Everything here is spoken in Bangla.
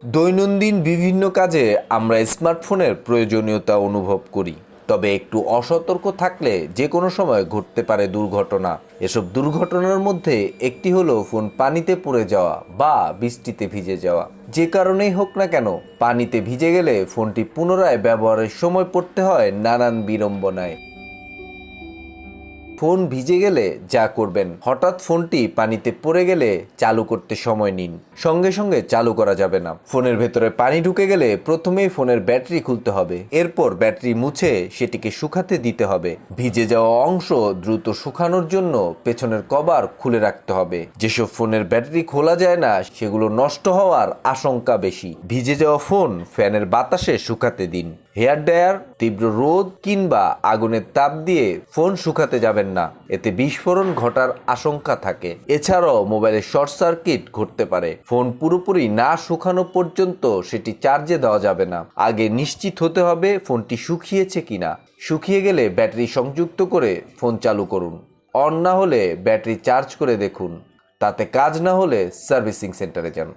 দৈনন্দিন বিভিন্ন কাজে আমরা স্মার্টফোনের প্রয়োজনীয়তা অনুভব করি, তবে একটু অসতর্ক থাকলে যে কোনো সময় ঘটতে পারে দুর্ঘটনা। এসব দুর্ঘটনার মধ্যে একটি হলো ফোন পানিতে পড়ে যাওয়া বা বৃষ্টিতে ভিজে যাওয়া। যে কারণেই হোক না কেন, পানিতে ভিজে গেলে ফোনটি পুনরায় ব্যবহারের সময় পড়তে হয় নানান বিড়ম্বনায়। ফোন ভিজে গেলে যা করবেন, হঠাৎ ফোনটি পানিতে পড়ে গেলে চালু করতে সময় নিন। সঙ্গে সঙ্গে চালু করা যাবে না। ফোনের ভেতরে পানি ঢুকে গেলে প্রথমেই ফোনের ব্যাটারি খুলতে হবে, এরপর ব্যাটারি মুছে সেটিকে শুকাতে দিতে হবে। ভিজে যাওয়া অংশ দ্রুত শুকানোর জন্য পেছনের কভার খুলে রাখতে হবে। যেসব ফোনের ব্যাটারি খোলা যায় না সেগুলো নষ্ট হওয়ার আশঙ্কা বেশি। ভিজে যাওয়া ফোন ফ্যানের বাতাসে শুকাতে দিন। হেয়ার ড্রায়ার, তীব্র রোদ কিংবা আগুনের তাপ দিয়ে ফোন শুকাতে যাবেন না, এতে বিস্ফোরণ ঘটার আশঙ্কা থাকে। এছাড়াও মোবাইলে শর্ট সার্কিট ঘটতে পারে। ফোন পুরোপুরি না শুকানো পর্যন্ত সেটি চার্জে দেওয়া যাবে না। আগে নিশ্চিত হতে হবে ফোনটি শুকিয়েছে কিনা। শুকিয়ে গেলে ব্যাটারি সংযুক্ত করে ফোন চালু করুন। অন না হলে ব্যাটারি চার্জ করে দেখুন। তাতে কাজ না হলে সার্ভিসিং সেন্টারে যান।